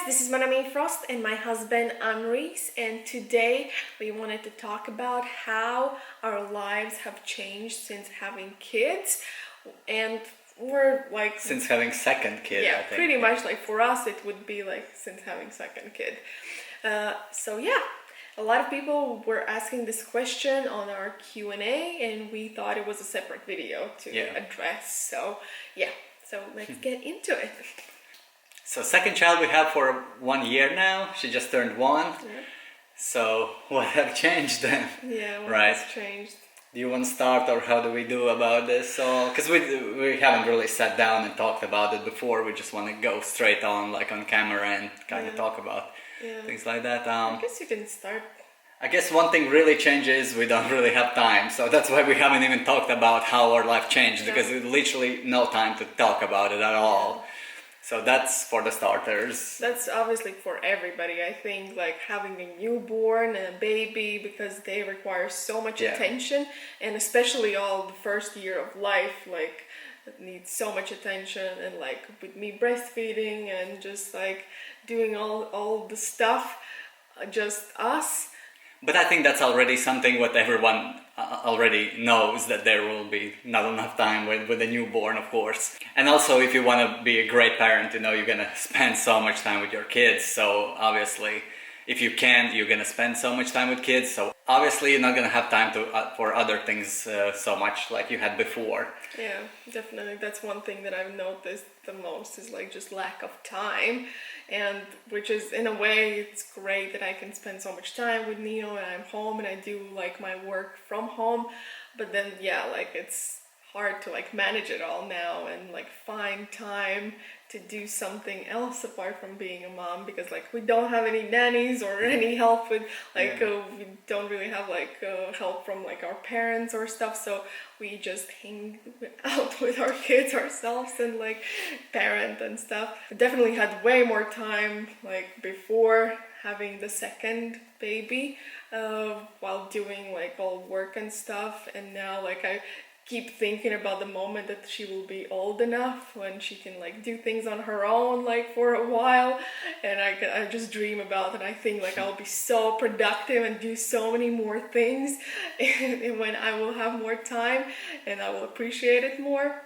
this is Monami Frost and my husband Anris, and today we wanted to talk about how our lives have changed since having kids. And we're like since having second kid. yeah, I think. pretty much like for us it would be like since having second kid. So yeah, a lot of people were asking this question on our Q&A, and we thought it was a separate video to address. So yeah, so let's get into it. So second child we have for 1 year now. She just turned 1. Yeah. So what have changed then? Yeah, what Right. has changed? Do you want to start, or how do we do about this? So because we haven't really sat down and talked about it before. We just want to go straight on, like on camera, and kind of talk about things like that. I guess you can start. I guess one thing really changes, we don't really have time. So that's why we haven't even talked about how our life changed, because there's literally no time to talk about it at all. So that's for the starters. That's obviously for everybody. I think like having a newborn and a baby, because they require so much attention, and especially all the first year of life, like it needs so much attention. And like with me breastfeeding and just like doing all the stuff, just us. But I think that's already something what everyone already knows, that there will be not enough time with a newborn, of course. And also, if you want to be a great parent, you know, you're going to spend so much time with your kids. So obviously, if you can, you're going to spend so much time with kids. So obviously, you're not going to have time to for other things so much like you had before. Yeah, definitely. That's one thing that I've noticed the most, is like just lack of time. And which is, in a way, it's great that I can spend so much time with Neo and I'm home and I do like my work from home. But then like it's hard to like manage it all now and like find time to do something else apart from being a mom, because like we don't have any nannies or any help with like we don't really have like help from like our parents or stuff, so we just hang out with our kids ourselves and like parent and stuff. I definitely had way more time like before having the second baby while doing like all work and stuff, and now like I keep thinking about the moment that she will be old enough when she can like do things on her own like for a while, and I just dream about it. I think like I'll be so productive and do so many more things and when I will have more time and I will appreciate it more.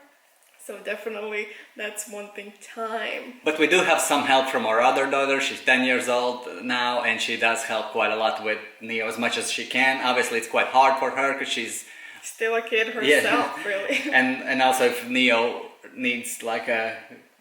So definitely that's one thing, time. But we do have some help from our other daughter. She's 10 years old now, and she does help quite a lot with Neo as much as she can. Obviously, it's quite hard for her because she's still a kid herself, really. And also, if Neo needs like a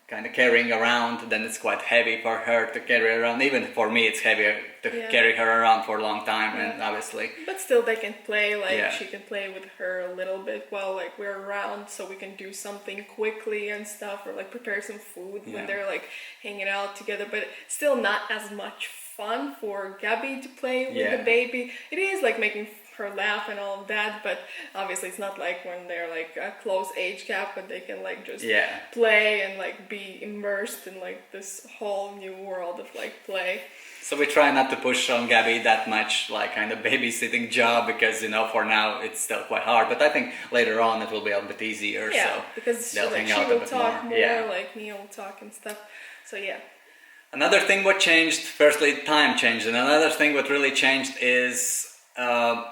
kind of carrying around, then it's quite heavy for her to carry around. Even for me, it's heavier to carry her around for a long time, and obviously. But still, they can play, like she can play with her a little bit while like we're around, so we can do something quickly and stuff, or like prepare some food when they're like hanging out together. But still not as much fun for Gabby to play with the baby. It is like making her laugh and all of that, but obviously it's not like when they're like a close age gap, but they can like just play and like be immersed in like this whole new world of like play. So we try not to push on Gabby that much, like kind of babysitting job, because you know for now it's still quite hard, but I think later on it will be a bit easier. So because they'll hang she out will a bit talk more, Yeah. like Neo will talk and stuff. So Another thing what changed, firstly time changed, and another thing what really changed is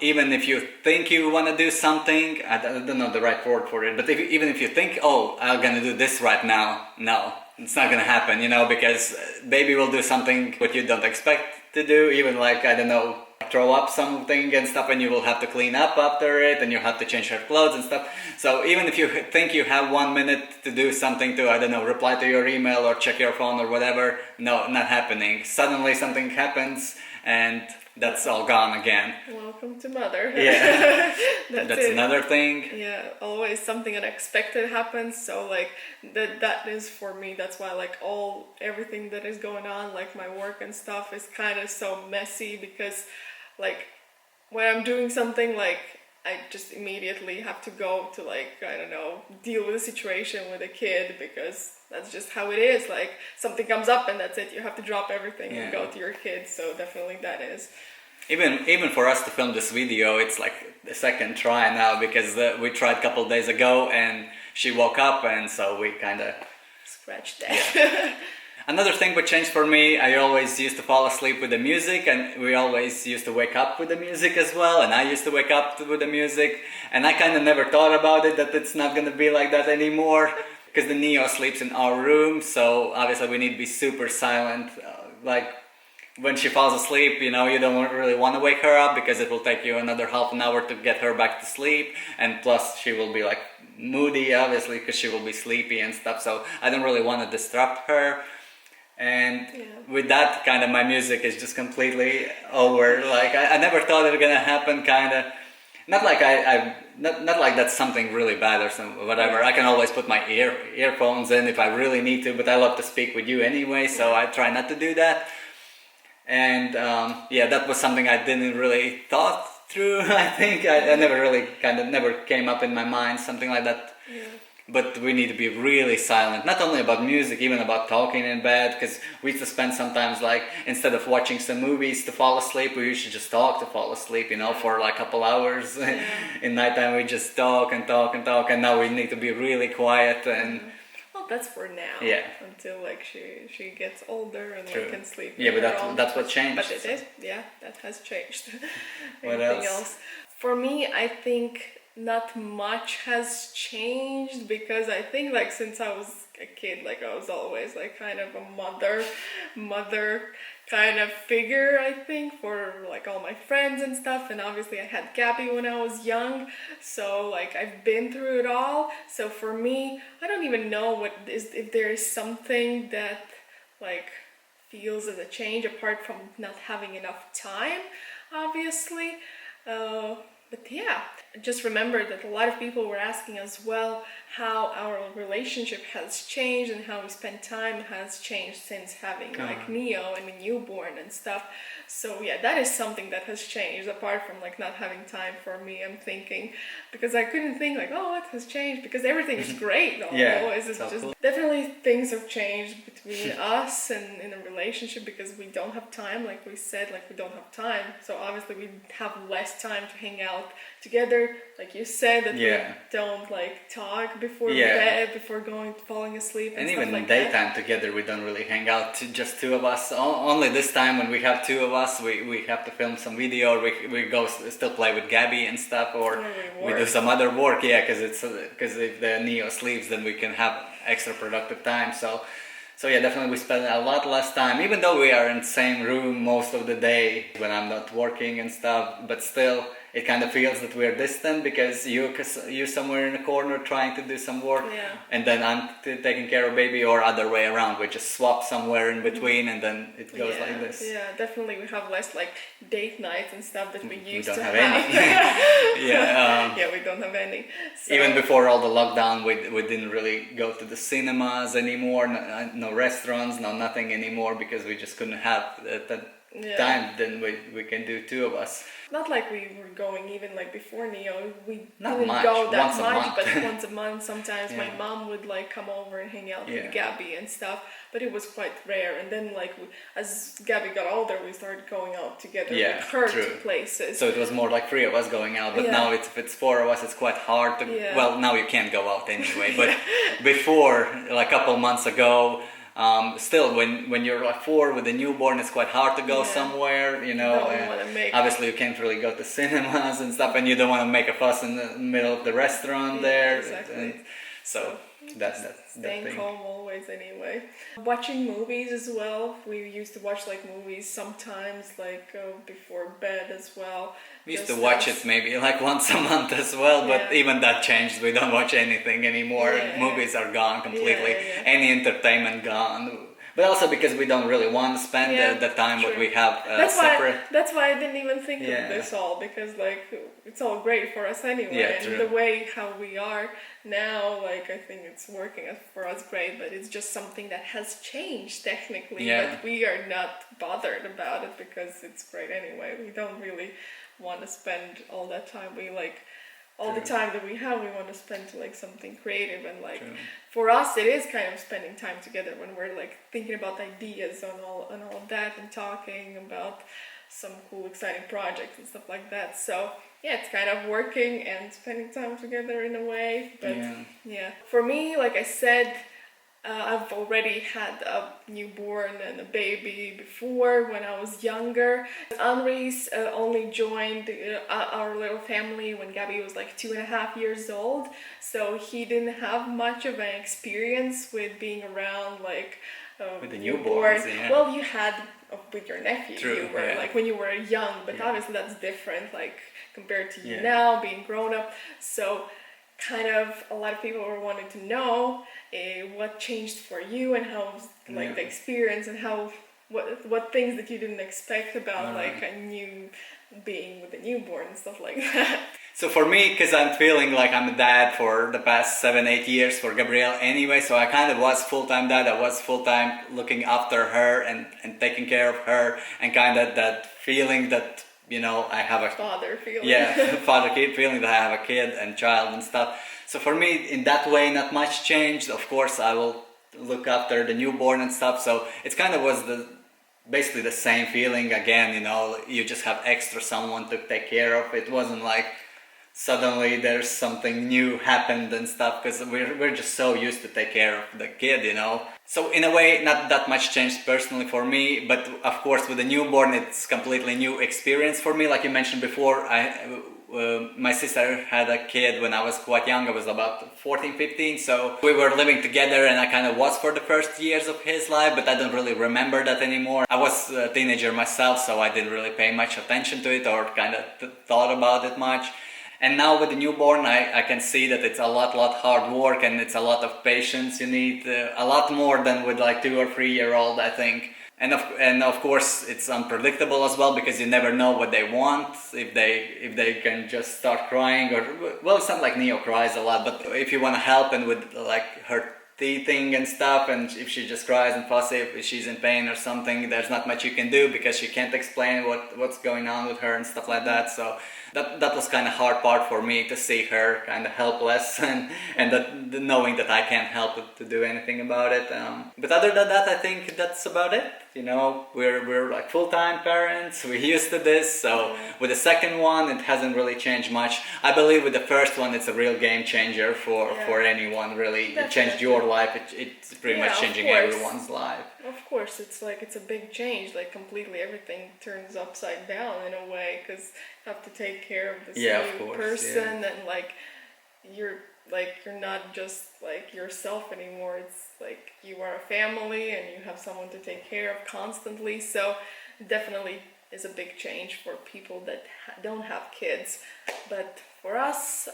even if you think you want to do something, I don't know the right word for it, but even if you think, oh, I'm gonna do this right now, no, it's not gonna happen, you know, because baby will do something what you don't expect to do, even like, I don't know, throw up something and stuff, and you will have to clean up after it, and you have to change her clothes and stuff. So even if you think you have 1 minute to do something, to, I don't know, reply to your email or check your phone or whatever, no, not happening. Suddenly something happens and that's all gone again. Welcome to mother. Yeah. That's another thing. Yeah, always something unexpected happens. So like that is for me. That's why like everything that is going on, like my work and stuff, is kind of so messy, because like when I'm doing something, like I just immediately have to go to like, I don't know, deal with a situation with a kid, because that's just how it is. Like something comes up and that's it. You have to drop everything and go to your kids. So definitely that is. Even for us to film this video, it's like the second try now, because we tried a couple of days ago and she woke up, and so we kind of scratched that. Another thing what changed for me, I always used to fall asleep with the music, and we always used to wake up with the music as well, and I used to wake up with the music, and I kind of never thought about it, that it's not going to be like that anymore, because the Neo sleeps in our room, so obviously we need to be super silent, like when she falls asleep, you know, you don't really want to wake her up because it will take you another half an hour to get her back to sleep, and plus she will be like moody, obviously, because she will be sleepy and stuff, so I don't really want to disrupt her. And with that, kind of my music is just completely over. Like I never thought it was gonna happen. Kind of, not like not like that's something really bad or some whatever. I can always put my earphones in if I really need to. But I love to speak with you anyway, so I try not to do that. And that was something I didn't really thought through. I think I never really never came up in my mind something like that. Yeah. But we need to be really silent, not only about music, even about talking in bed, because we used to spend sometimes, like, instead of watching some movies to fall asleep, we used to just talk to fall asleep, you know, for like a couple hours. In nighttime we just talk and talk and talk, and now we need to be really quiet and... Well, that's for now. Yeah. Until like she gets older and True. we can sleep. Yeah, but that's what changed. But it is, yeah, that has changed. What Anything else? For me, I think not much has changed, because I think like since I was a kid, like I was always like kind of a mother kind of figure, I think, for like all my friends and stuff. And obviously I had Gabby when I was young, so like I've been through it all. So for me, I don't even know if there is something that like feels as a change apart from not having enough time, obviously. But yeah, just remember that a lot of people were asking as well how our relationship has changed and how we spend time has changed since having like Neo and a newborn and stuff. So yeah, that is something that has changed apart from like not having time for me, I'm thinking, because I couldn't think like, oh, what has changed, because everything is great always. It's just definitely things have changed between us and in a relationship, because we don't have time, like we said, like we don't have time, so obviously we have less time to hang out together, like you said, that we don't like talk before bed, before falling asleep, and even like daytime together we don't really hang out, just two of us. Only this time when we have two of us, we have to film some video, or we go still play with Gabby and stuff, or we do some other work, because if the Neo sleeps, then we can have extra productive time. So yeah, definitely we spend a lot less time, even though we are in the same room most of the day when I'm not working and stuff, but still it kind of feels that we're distant, because you're somewhere in a corner trying to do some work, and then I'm taking care of baby, or other way around. We just swap somewhere in between, and then it goes like this. Yeah, definitely we have less like date nights and stuff that we used to have. Any. Yeah, we don't have any. So. Even before all the lockdown, we didn't really go to the cinemas anymore, no restaurants, no nothing anymore, because we just couldn't have the time then we can do two of us. Not like we were going even like before Neo, we not didn't much. go that once much, but once a month sometimes my Yeah. mom would like come over and hang out with Gabby and stuff, but it was quite rare. And then like as Gabby got older, we started going out together with her to places. So it was more like three of us going out, but now if it's four of us, it's quite hard to, well, now you can't go out anyway, but before, like a couple months ago, still when you're like 4 with a newborn, it's quite hard to go somewhere, you know. Obviously you can't really go to cinemas and stuff, and you don't want to make a fuss in the middle of the restaurant there. Exactly. And so that's staying home always anyway. Watching movies as well. We used to watch like movies sometimes like before bed as well. We used to watch it maybe like once a month as well, but even that changed. We don't watch anything anymore. Movies are gone completely. Any entertainment gone. But also because we don't really want to spend the time what we have separate. That's why I didn't even think of this all, because like it's all great for us anyway. And the way how we are now, like I think it's working for us great, but it's just something that has changed technically. But we are not bothered about it because it's great anyway. We don't really want to spend all that time. We like all the time that we have, we want to spend to like something creative, and like for us it is kind of spending time together when we're like thinking about ideas on all of that and talking about some cool exciting projects and stuff like that. So yeah, it's kind of working and spending time together in a way. But for me, like I said, I've already had a newborn and a baby before when I was younger. Henri's only joined our little family when Gabby was like 2.5 years old, so he didn't have much of an experience with being around like With the newborn. newborns, yeah. Well, you had with your nephew. True, You were yeah. like when you were young, but Yeah. obviously that's different, like compared to you Yeah. now being grown up. So kind of a lot of people were wanting to know what changed for you and how like Yeah. the experience and how what things that you didn't expect about Right. like a new being with a newborn and stuff like that. So for me, because I'm feeling like I'm a dad for the past 7-8 years for Gabrielle anyway, so I kind of was full-time dad. I was full-time looking after her and taking care of her, and kind of that feeling that, you know, I have a Father feeling. yeah, father-kid feeling that I have a kid and child and stuff. So for me, in that way, not much changed. Of course, I will look after the newborn and stuff. So it kind of was basically the same feeling again. You know, you just have extra someone to take care of. It wasn't like suddenly there's something new happened and stuff, because we're just so used to take care of the kid, you know. So in a way, not that much changed personally for me, but of course with the newborn, it's completely new experience for me. Like you mentioned before, my sister had a kid when I was quite young. I was about 14, 15, so we were living together, and I kind of was for the first years of his life, but I don't really remember that anymore. I was a teenager myself, so I didn't really pay much attention to it or kind of thought about it much. And now with the newborn, I can see that it's a lot hard work, and it's a lot of patience you need, a lot more than with like 2 or 3 year old, I think. And of course it's unpredictable as well, because you never know what they want, if they can just start crying, or well, it's not like Neo cries a lot, but if you want to help and with like her teething and stuff, and if she just cries and fussy, if she's in pain or something, there's not much you can do, because she can't explain what's going on with her and stuff like that. So that was kind of hard part for me, to see her kind of helpless, and that knowing that I can't help to do anything about it. But other than that, I think that's about it. You know, we're like full-time parents. We're used to this. So with the second one, it hasn't really changed much. I believe with the first one, it's a real game changer for anyone. Really, it changed your life. It's pretty much changing everyone's life. Of course, it's a big change. Like completely, everything turns upside down in a way, because you have to take care of this new person, and like you're not just like yourself anymore. It's like you are a family, and you have someone to take care of constantly. So definitely is a big change for people that don't have kids. But for us,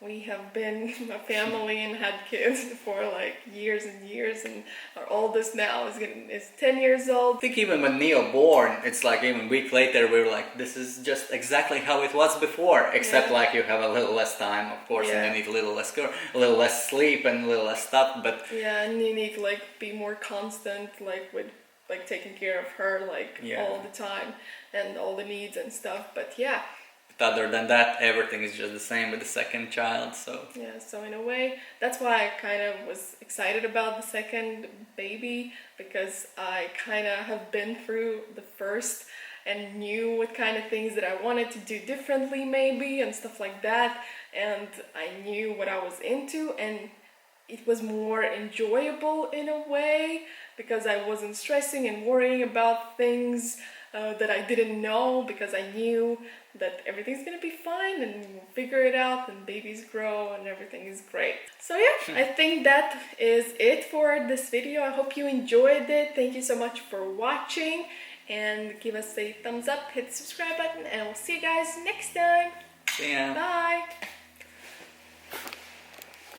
we have been a family and had kids for like years and years, and our oldest now is 10 years old. I think even when Neo born, it's like even a week later we were like, this is just exactly how it was before, except like you have a little less time, of course, and you need a little less sleep and a little less stuff. But yeah, and you need to like be more constant, like with like taking care of her like all the time and all the needs and stuff. But yeah. Other than that, everything is just the same with the second child. So yeah, so in a way, that's why I kind of was excited about the second baby, because I kind of have been through the first and knew what kind of things that I wanted to do differently maybe and stuff like that, and I knew what I was into, and it was more enjoyable in a way, because I wasn't stressing and worrying about things that I didn't know, because I knew that everything's gonna be fine and we'll figure it out, and babies grow and everything is great. So yeah, I think that is it for this video. I hope you enjoyed it. Thank you so much for watching, and give us a thumbs up, hit the subscribe button, and we'll see you guys next time. see ya. Bye.